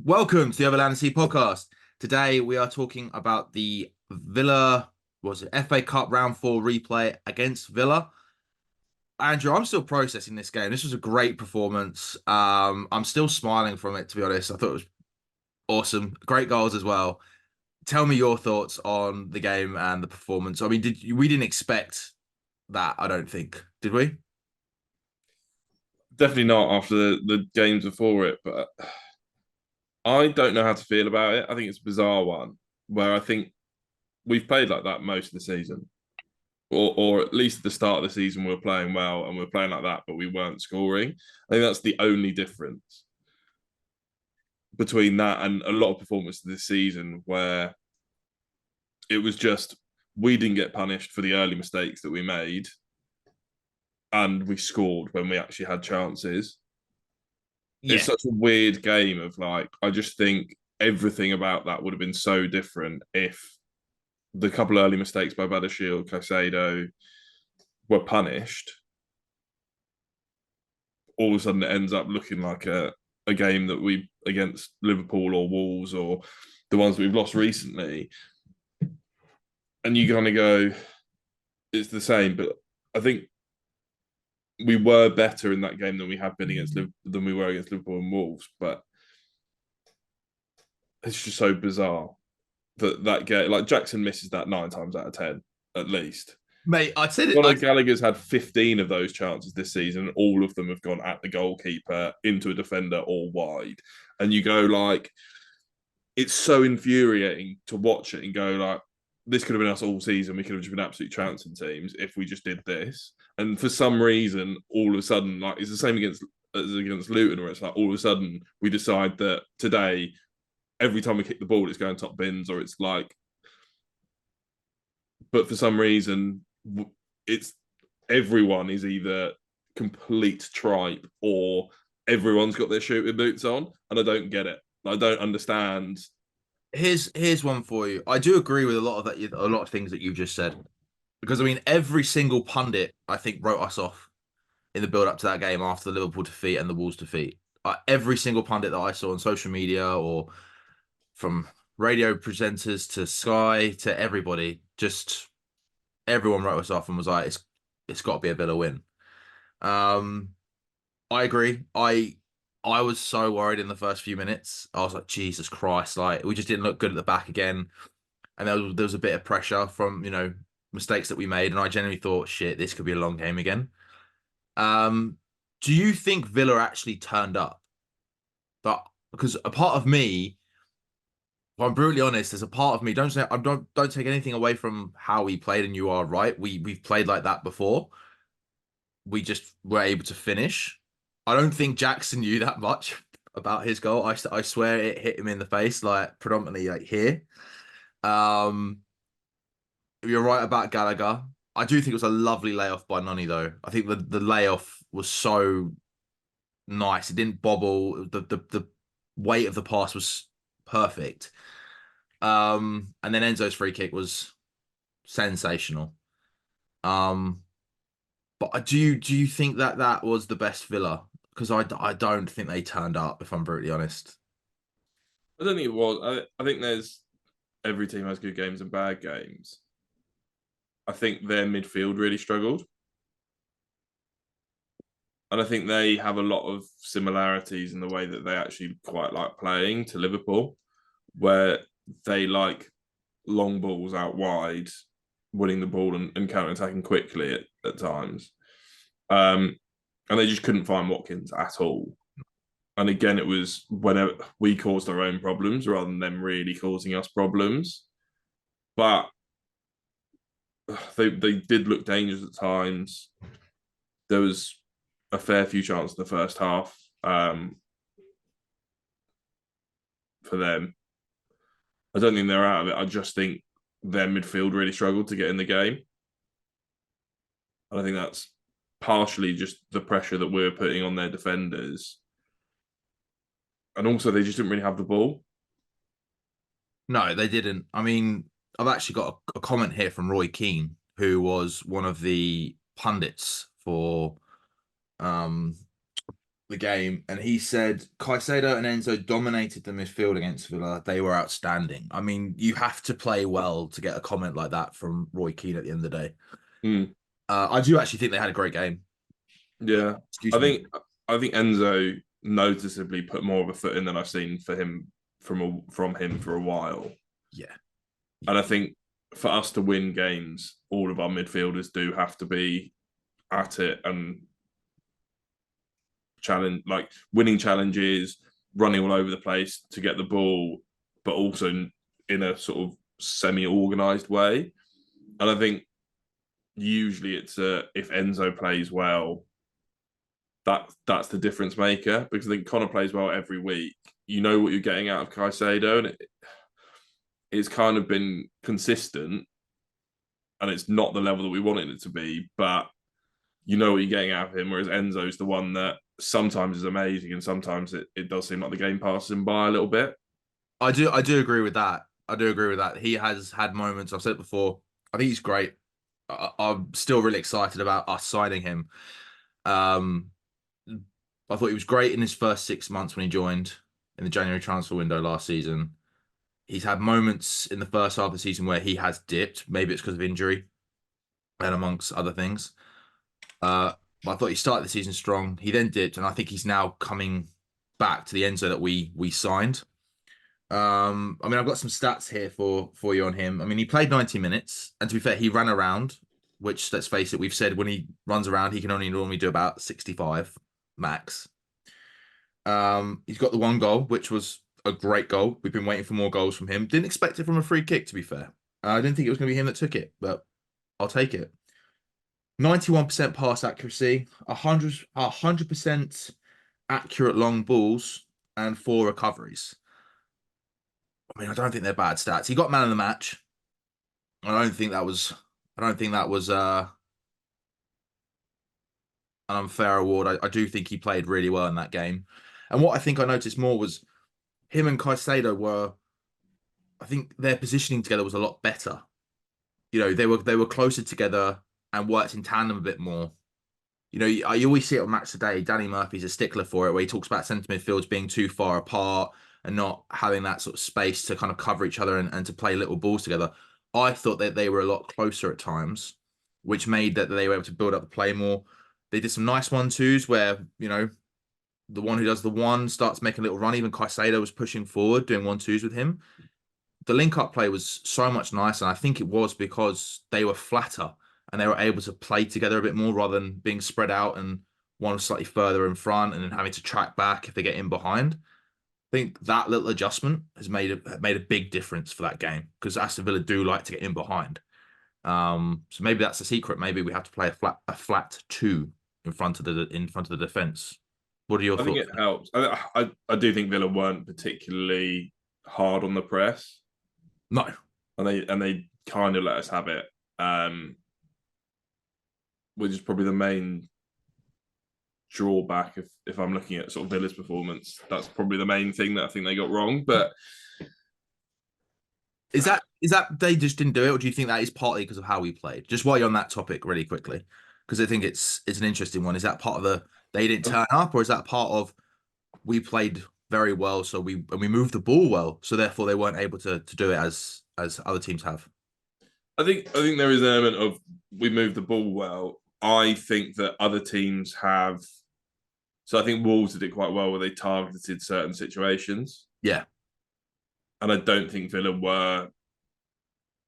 Welcome to the Overland Sea podcast. Today we are talking about the Villa, was it FA Cup round four replay against Villa. Andrew, I'm still processing this game. This was a great performance. I'm still smiling from it, to be honest. I thought it was awesome. Great goals as well. Tell me your thoughts on the game and the performance. I mean, we didn't expect that, I don't think. Did we? Definitely not after the games before it, but I don't know how to feel about it. I think it's a bizarre one where I think we've played like that most of the season, or at least at the start of the season we were playing well and we are playing like that, but we weren't scoring. I think that's the only difference between that and a lot of performances this season where it was just we didn't get punished for the early mistakes that we made and we scored when we actually had chances. It's Yeah. such a weird game of like, I just think everything about that would have been so different if the couple early mistakes by Badashiel, Caicedo were punished. All of a sudden, it ends up looking like a game that we against Liverpool or Wolves or the ones that we've lost recently. And you kind of go, it's the same. But I think we were better in that game than we have been against than we were against Liverpool and Wolves. But it's just so bizarre that game. Like Jackson misses that 9 times out of 10 at least. Mate, I'd say that Conor Gallagher's had 15 of those chances this season, and all of them have gone at the goalkeeper, into a defender, or wide. And you go like, it's so infuriating to watch it and go like, this could have been us all season. We could have just been absolute trouncing teams if we just did this. And for some reason, all of a sudden, like it's the same as against Luton, where it's like all of a sudden we decide that today, every time we kick the ball, it's going top bins, or it's like, but for some reason, it's everyone is either complete tripe or everyone's got their shooting boots on, and I don't get it. I don't understand. here's one for you. I do agree with a lot of that, a lot of things that you just said. Because I mean, every single pundit I think wrote us off in the build up to that game after the Liverpool defeat and the Wolves defeat. Every single pundit that I saw on social media or from radio presenters to Sky to everybody, just everyone wrote us off and was like, it's got to be a Villa win. Um, I agree. I was so worried in the first few minutes. I was like, Jesus Christ, like we just didn't look good at the back again. And there was a bit of pressure from, mistakes that we made. And I genuinely thought, shit, this could be a long game again. Um, do you think Villa actually turned up? But because a part of me, if I'm brutally honest, there's a part of me, don't take anything away from how we played, and you are right. We've played like that before. We just were able to finish. I don't think Jackson knew that much about his goal. I swear it hit him in the face, like predominantly like here. Um, you're right about Gallagher. I do think it was a lovely layoff by Nani, though. I think the layoff was so nice. It didn't bobble. The weight of the pass was perfect. And then Enzo's free kick was sensational. Um, but do you think that that was the best Villa? Because I don't think they turned up, if I'm brutally honest. I don't think it was. I think there's every team has good games and bad games. I think their midfield really struggled, and I think they have a lot of similarities in the way that they actually quite like playing to Liverpool, where they like long balls out wide, winning the ball and counter attacking quickly at times. Um, and they just couldn't find Watkins at all. And again, it was whenever we caused our own problems rather than them really causing us problems. But they did look dangerous at times. There was a fair few chances in the first half for them. I don't think they're out of it. I just think their midfield really struggled to get in the game. And I think that's partially just the pressure that we're putting on their defenders. And also, they just didn't really have the ball. No, they didn't. I mean, I've actually got a comment here from Roy Keane, who was one of the pundits for um the game, and he said Caicedo and Enzo dominated the midfield against Villa. They were outstanding. I mean, you have to play well to get a comment like that from Roy Keane at the end of the day. Mm, I do actually think they had a great game. yeah, Excuse I me. think I think Enzo noticeably put more of a foot in than I've seen for him from him for a while. Yeah, And yeah. I think for us to win games, all of our midfielders do have to be at it and challenge, like winning challenges, running all over the place to get the ball, but also in a sort of semi-organized way. And I think usually it's if Enzo plays well, that's the difference maker, because I think Connor plays well every week. You know what you're getting out of Caicedo, and it's kind of been consistent, and it's not the level that we wanted it to be, but you know what you're getting out of him. Whereas Enzo's the one that sometimes is amazing, and sometimes it does seem like the game passes him by a little bit. I do agree with that. I do agree with that. He has had moments. I've said it before. I think he's great. I'm still really excited about us signing him. Um, I thought he was great in his first 6 months when he joined in the January transfer window last season. He's had moments in the first half of the season where he has dipped. Maybe it's because of injury and amongst other things. But I thought he started the season strong. He then dipped, and I think he's now coming back to the Enzo that we signed. I mean, I've got some stats here for you on him. I mean, he played 90 minutes, and to be fair, he ran around, which let's face it, we've said when he runs around, he can only normally do about 65 max. He's got the one goal, which was a great goal. We've been waiting for more goals from him. Didn't expect it from a free kick, to be fair. I didn't think it was going to be him that took it, but I'll take it. 91% pass accuracy, 100% accurate long balls, and 4 recoveries. I mean, I don't think they're bad stats. He got man of the match. I don't think that was I don't think that was an unfair award. I do think he played really well in that game. And what I think I noticed more was him and Caicedo were, I think their positioning together was a lot better. You know, they were closer together and worked in tandem a bit more. You know, you always see it on Match Today. Danny Murphy's a stickler for it, where he talks about centre midfields being too far apart and not having that sort of space to kind of cover each other and to play little balls together. I thought that they were a lot closer at times, which made that they were able to build up the play more. They did some nice 1-2s where, you know, the one who does the one starts making a little run. Even Caicedo was pushing forward, doing 1-2s with him. The link up play was so much nicer. And I think it was because they were flatter and they were able to play together a bit more rather than being spread out and one slightly further in front and then having to track back if they get in behind. I think that little adjustment has made a big difference for that game because Aston Villa do like to get in behind. So maybe that's the secret. Maybe we have to play a flat two in front of the defense. What are your I think thoughts? it helps. I do think Villa weren't particularly hard on the press, No, and they kind of let us have it, um, which is probably the main drawback. If I'm looking at sort of Villa's performance, that's probably the main thing that I think they got wrong. But is that they just didn't do it, or do you think that is partly because of how we played? Just while you're on that topic, really quickly, because I think it's an interesting one. Is that part of the they didn't turn up, or is that part of we played very well, so we moved the ball well, so therefore they weren't able to do it as other teams have? I think there is an element of we moved the ball well. I think that other teams have. So I think Wolves did it quite well where they targeted certain situations, Yeah, and I don't think Villa were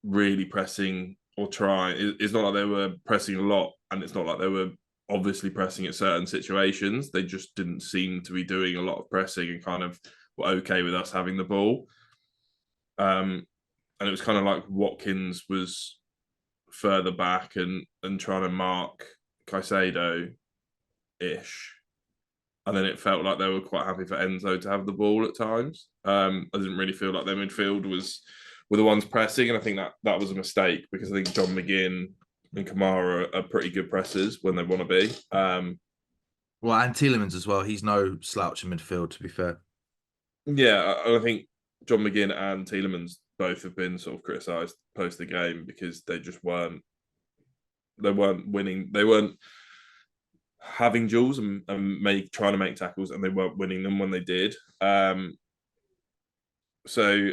really pressing or trying. It's not like they were pressing a lot, and it's not like they were obviously pressing at certain situations. They just didn't seem to be doing a lot of pressing and kind of were okay with us having the ball. And it was kind of like Watkins was further back and trying to mark Caicedo ish. And then it felt like they were quite happy for Enzo to have the ball at times. I didn't really feel like their midfield were the ones pressing, and I think that was a mistake because I think John McGinn and Kamara are pretty good pressers when they want to be. well, and Tielemans as well. He's no slouch in midfield, to be fair. Yeah, I think John McGinn and Tielemans both have been sort of criticised post the game because they just weren't winning. They weren't having duels and trying to make tackles, and they weren't winning them when they did. So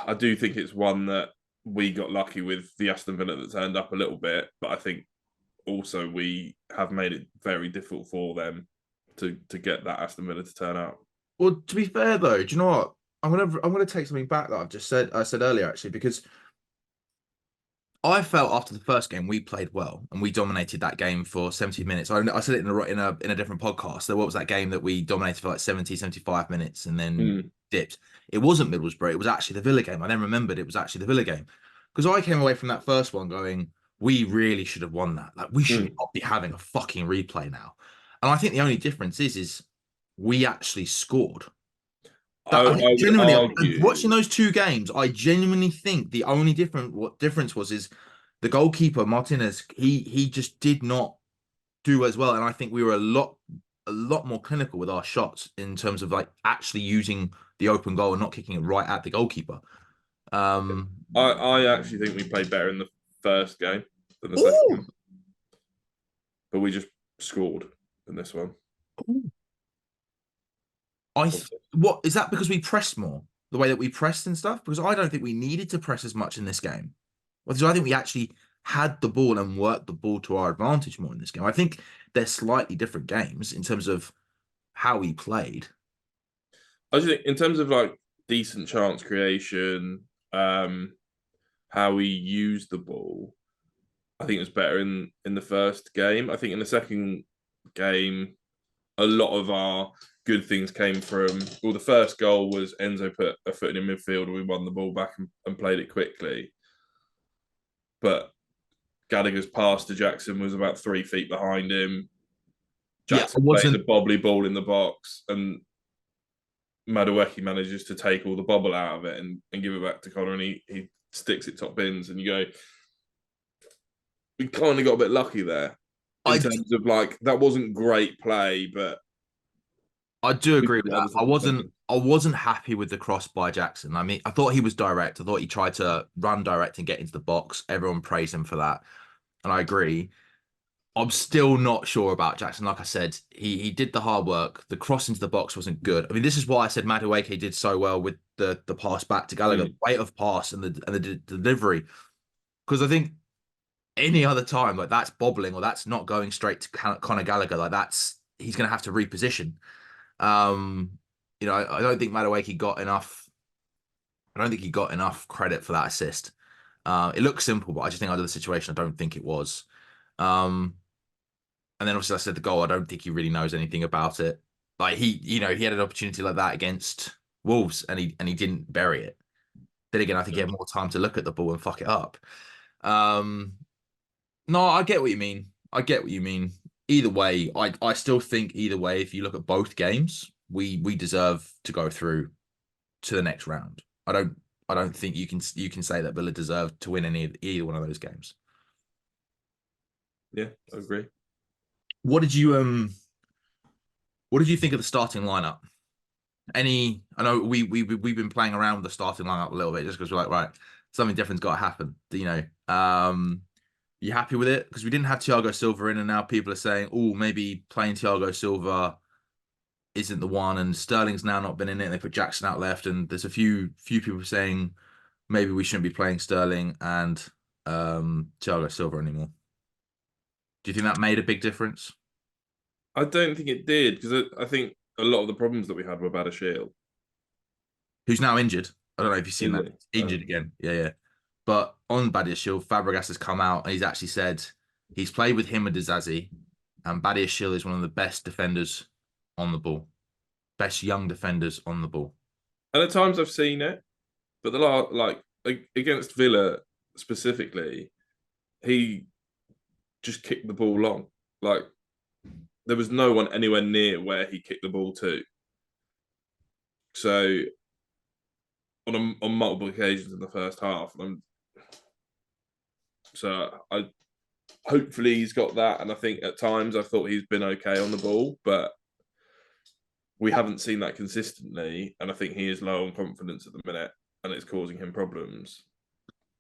I do think it's one that we got lucky with the Aston Villa that turned up a little bit, but I think also we have made it very difficult for them to get that Aston Villa to turn up. Well, to be fair though, do you know what? I'm gonna take something back that I said earlier actually, because I felt after the first game we played well and we dominated that game for 70 minutes. I said it in a different podcast. So what was that game that we dominated for like 70, 75 minutes and then Mm. dipped? It wasn't Middlesbrough. It was actually the Villa game. I then remembered it was actually the Villa game because I came away from that first one going, we really should have won that. Like we should Mm. not be having a fucking replay now. And I think the only difference is we actually scored. That I I would genuinely watching argue. those two games, I genuinely think the only difference was is the goalkeeper Martinez. He just did not do as well, and I think we were a lot more clinical with our shots in terms of like actually using the open goal and not kicking it right at the goalkeeper. Um, I actually think we played better in the first game than the second ooh, one, but we just scored in this one. what is that because we pressed more the way that we pressed and stuff? Because I don't think we needed to press as much in this game. Because I think we actually had the ball and worked the ball to our advantage more in this game. I think they're slightly different games in terms of how we played. I just think in terms of like decent chance creation, how we use the ball, I think it was better in the first game. I think in the second game, a lot of our good things came from. Well, the first goal was Enzo put a foot in midfield, and we won the ball back and played it quickly. But Gallagher's pass to Jackson was about 3 feet behind him. Yeah, I Jackson played wasn't. the bobbly ball in the box, and Madueke manages to take all the bubble out of it and give it back to Conor, and he sticks it top bins, and you go, we kind of got a bit lucky there in I terms of like that wasn't great play, but I do we agree did with it that. other something. I wasn't happy with the cross by Jackson. I mean, I thought he was direct. I thought he tried to run direct and get into the box. Everyone praised him for that, and I agree. I'm still not sure about Jackson. Like I said, he did the hard work. The cross into the box wasn't good. I mean, this is why I said Madueke did so well with the pass back to Gallagher, the Mm. weight of pass and the delivery. Because I think any other time, like that's bobbling or that's not going straight to Conor Gallagher, like that's he's going to have to reposition. Um, I don't think Madueke got enough. I don't think he got enough credit for that assist. It looks simple, but I just think under the situation, I don't think it was. Um, And then obviously I said the goal, I don't think he really knows anything about it. Like he had an opportunity like that against Wolves and he didn't bury it. Then again, I think he had more time to look at the ball and fuck it up. Um, no, I get what you mean. I get what you mean. Either way, I still think either way, if you look at both games, we deserve to go through to the next round. I don't think you can say that Villa deserved to win either one of those games. Yeah, I agree. What did you what did you think of the starting lineup? I know we've been playing around with the starting lineup a little bit just because we're like, right, something different's got to happen. You happy with it? Because we didn't have Thiago Silva in, and now people are saying, oh, maybe playing Thiago Silva isn't the one, and Sterling's now not been in it. And they put Jackson out left, and there's a few people saying maybe we shouldn't be playing Sterling and Thiago Silva anymore. Do you think that made a big difference? I don't think it did because I think a lot of the problems that we had were Bada. Who's now injured? I don't know if you've seen Is that. it? Injured again. Yeah, yeah. But on Badiashile, Fabregas has come out and he's actually said he's played with him and Dizazi, and Badiashile is one of the best defenders on the ball, best young defenders on the ball. And at times I've seen it, but the lot like against Villa specifically, he just kicked the ball long. Like there was no one anywhere near where he kicked the ball to. So on multiple occasions in the first half, I hopefully he's got that, and I think at times I thought he's been okay on the ball, but we haven't seen that consistently, and I think he is low on confidence at the minute, and it's causing him problems.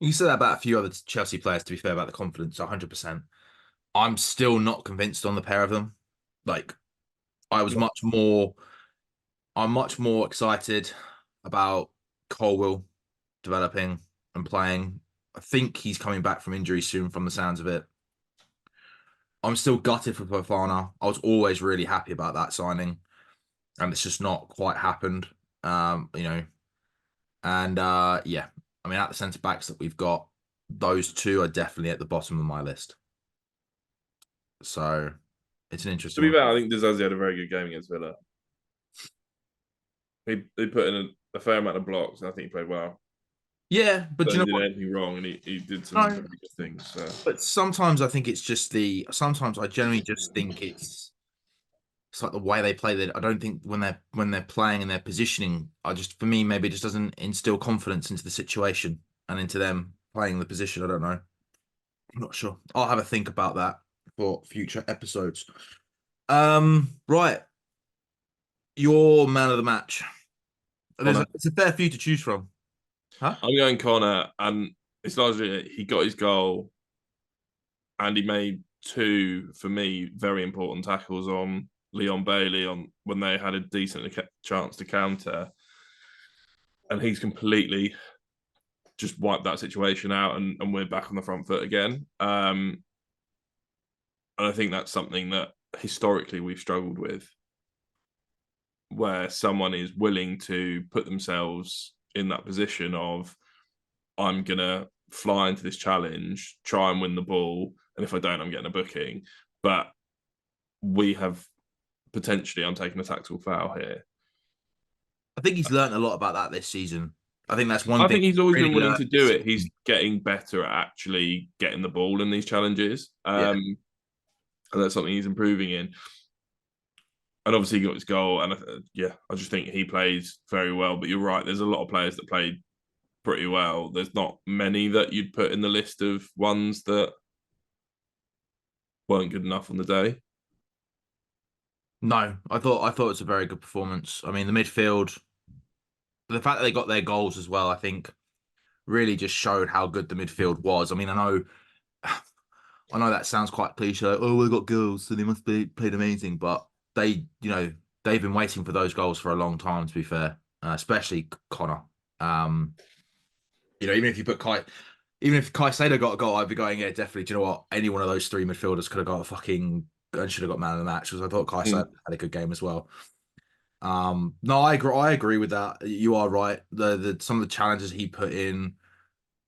You said that about a few other Chelsea players, to be fair, about the confidence, 100%. I'm still not convinced on the pair of them. Like I was much more, I'm much more excited about Colwill developing and playing. I think he's coming back from injury soon from the sounds of it. I'm still gutted for Fofana. I was always really happy about that signing, and it's just not quite happened. You know, and yeah, I mean, at the centre backs that we've got, those two are definitely at the bottom of my list. So it's an To interesting be one. fair, I think Dizazi had a very good game against Villa. He put in a fair amount of blocks, and I think he played well. Yeah, but But you he know did what? anything wrong, and he did some No, very good things. So. but sometimes I think it's just the. Sometimes I generally just think it's like the way they play. That I don't think when they're playing and they're positioning, I just for me maybe it just doesn't instill confidence into the situation and into them playing the position. I don't know. I'm not sure. I'll have a think about that for future episodes. Right, your man of the match. Connor. It's a fair few to choose from, huh? I'm going Connor, and it's largely he got his goal, and he made two for me very important tackles on Leon Bailey on when they had a decent chance to counter, and he's completely just wiped that situation out, and we're back on the front foot again. And I think that's something that historically we've struggled with, where someone is willing to put themselves in that position of I'm gonna fly into this challenge, try and win the ball, and if I don't, I'm getting a booking. But we have potentially I'm taking a tactical foul here. I think he's learned a lot about that this season. I think that's one I thing think he's he's always really been willing learned to do this it. He's season. getting better at actually getting the ball in these challenges. Yeah. And that's something he's improving in. And obviously he got his goal. And yeah, I just think he plays very well. But you're right, there's a lot of players that played pretty well. There's not many that you'd put in the list of ones that weren't good enough on the day. No, I thought it was a very good performance. I mean, the midfield, the fact that they got their goals as well, I think really just showed how good the midfield was. I mean, I know that sounds quite cliche. Like, oh, we got goals, so they must be played amazing. But they've been waiting for those goals for a long time. To be fair, especially Connor. Um, even if you put even if Caicedo got a goal, I'd be going, yeah, definitely. Do you know what? Any one of those three midfielders could have got a fucking and should have got man of the match because I thought Caicedo Mm. had a good game as well. No, I agree. I agree with that. You are right. The some of the challenges he put in,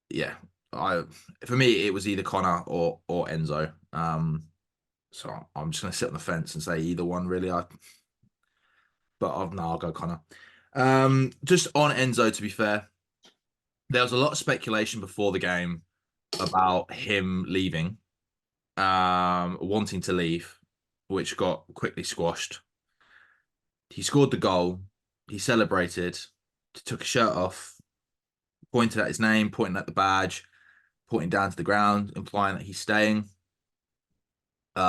yeah. I For me, it was either Connor or Enzo. So I'm just gonna sit on the fence and say either one really. No, I'll go Connor. Just on Enzo, to be fair, there was a lot of speculation before the game about him leaving, wanting to leave, which got quickly squashed. He scored the goal. He celebrated, took his shirt off, pointed at his name, pointing at the badge, pointing down to the ground, implying that he's staying.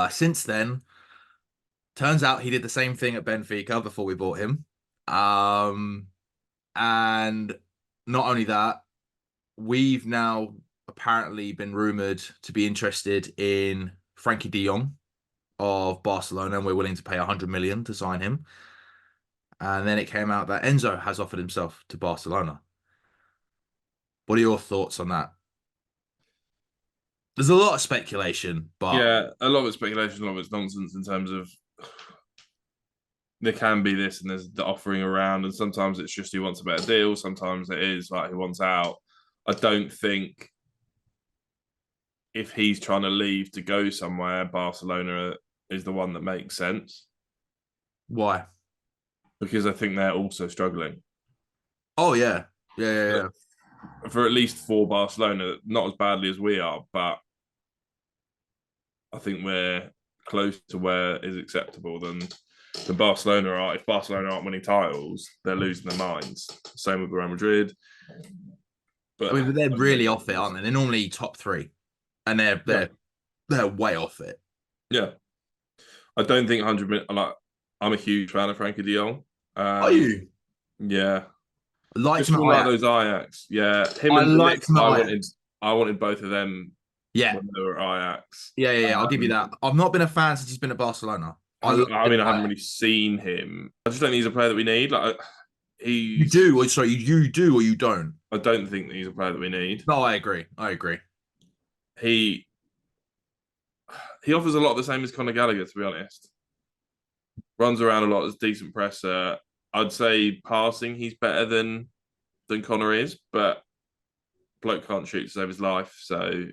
Since then, turns out he did the same thing at Benfica before we bought him. Um, and not only that, we've now apparently been rumored to be interested in Frankie de Jong of Barcelona, and we're willing to pay 100 million to sign him. And then it came out that Enzo has offered himself to Barcelona. What are your thoughts on that? There's a lot of speculation, but Yeah, a lot of it's speculation, a lot of it's nonsense in terms of there can be this and there's the offering around, and sometimes it's just he wants a better deal, sometimes it is like he wants out. I don't think if he's trying to leave to go somewhere, Barcelona is the one that makes sense why? because I think they're also struggling. Oh yeah, yeah, yeah, yeah. For at least for Barcelona, not as badly as we are, but I think we're close to where is acceptable than Barcelona are. If Barcelona aren't winning titles, they're losing their minds. Same with Real Madrid. I But mean, but they're I don't really think off it, aren't they? They're normally top three, and they're yeah, they're they're way off it. yeah. I don't think 100 minutes. Like, I'm a huge fan of Frankie De Jong. Are you? Yeah, I liked just him at from like Ajax. those Ajax. Yeah, him I and liked Delict. him at I wanted. Ajax. I wanted both of them Yeah, when they were at Ajax. yeah, yeah, yeah. I'll give you that. I've not been a fan since he's been at Barcelona. I love I it. mean, I haven't really seen him. I just don't think he's a player that we need. Like You he's, do, or sorry, you do or you don't. I don't think that he's a player that we need. No, I agree. I agree. He he offers a lot of the same as Conor Gallagher, to be honest. Runs around a lot, is decent presser. I'd say passing, he's better than Conor is, but bloke can't shoot to save his life, so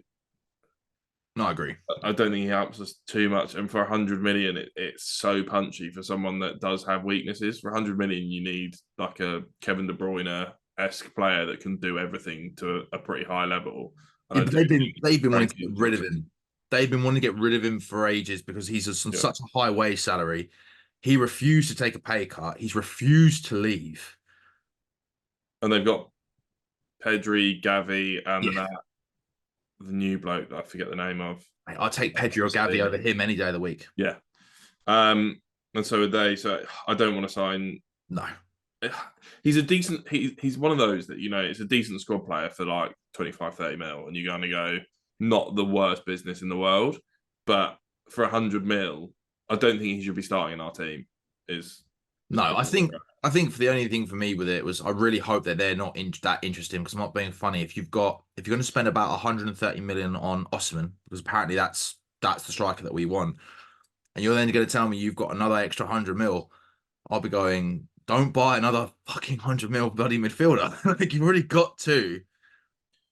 No, I agree. I don't think he helps us too much. And for 100 million, it's so punchy for someone that does have weaknesses. For 100 million, you need like a Kevin De Bruyne esque player that can do everything to a pretty high level. And Yeah, I but do they've been wanting to Frankie get is rid of just him. They've been wanting to get rid of him for ages because he's on yeah. such a high wage salary. He refused to take a pay cut. He's refused to leave. And they've got Pedri, Gavi, Yeah, and the new bloke that I forget the name of. I'll take Pedro or Gavi over him any day of the week. Yeah. Um, and so would they. So I don't want to sign. No, He's a decent. He's one of those that it's a decent squad player for like 25, 30 mil, and you're going to go not the worst business in the world, but for 100 mil, I don't think he should be starting in our team. Is no. I probably think I think for the only thing for me with it was I really hope that they're not that interested because I'm not being funny. If you're going to spend about 130 million on Osman because apparently that's the striker that we want, and you're then going to tell me you've got another extra 100 mil. I'll be going, don't buy another fucking 100 mil bloody midfielder. Like you've already got two.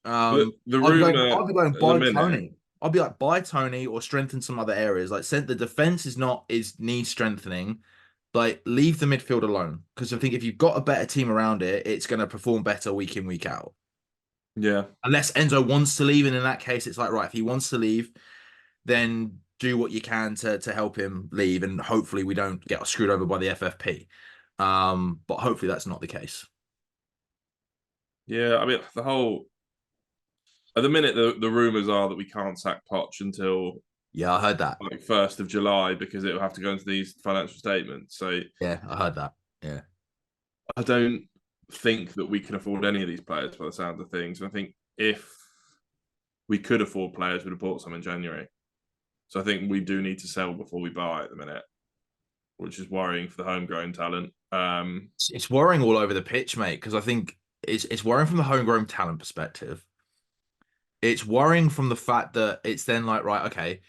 the I'll rumor be going at the buy minute. Tony. I'll be like buy Tony or strengthen some other areas. Like the defense is needs strengthening. Like leave the midfield alone because I think if you've got a better team around it, it's going to perform better week in week out. Yeah, Unless Enzo wants to leave, and in that case, it's like right if he wants to leave, then do what you can to help him leave, and hopefully we don't get screwed over by the FFP. But hopefully that's not the case. yeah. I mean, the whole at the minute, the rumors are that we can't sack Poch until Yeah, I heard that. like 1st of July because it will have to go into these financial statements. So Yeah, I heard that. Yeah. I don't think that we can afford any of these players by the sound of things. And I think if we could afford players, we'd have bought some in January. So I think we do need to sell before we buy at the minute, which is worrying for the homegrown talent. It's worrying all over the pitch, mate, because I think it's worrying from the homegrown talent perspective. It's worrying from the fact that it's then like, right, okay,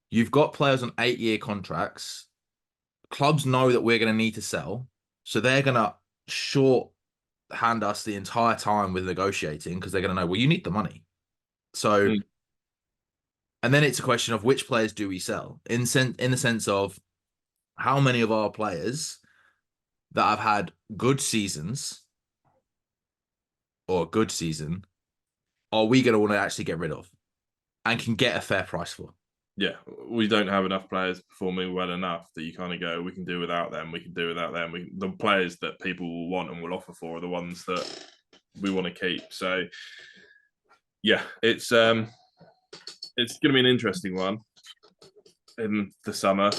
you've got players on 8-year contracts. Clubs know that we're going to need to sell, so they're going to short hand us the entire time with negotiating because they're going to know, well, you need the money. So, mm, and then it's a question of which players do we sell in the sense of how many of our players that have had good seasons or a good season are we going to want to actually get rid of and can get a fair price for? yeah, we don't have enough players performing well enough that you kind of go, we can do without them. We can do without them. The players that people will want and will offer for are the ones that we want to keep. So yeah, it's going to be an interesting one in the summer.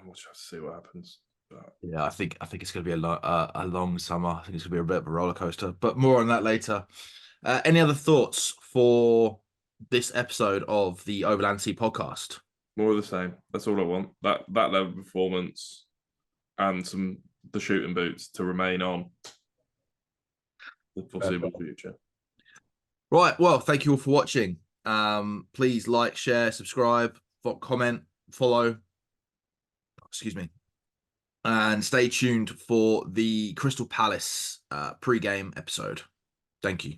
We'll just have to see what happens. But Yeah, I think it's going to be a long summer. I think it's going to be a bit of a roller coaster, but more on that later. Any other thoughts for this episode of the Overland Sea podcast? more of the same. That's all I want. That level of performance and the shooting boots to remain on the foreseeable future. Right. Well, thank you all for watching. Please like, share, subscribe, comment, follow. Excuse me. And stay tuned for the Crystal Palace pre-game episode. Thank you.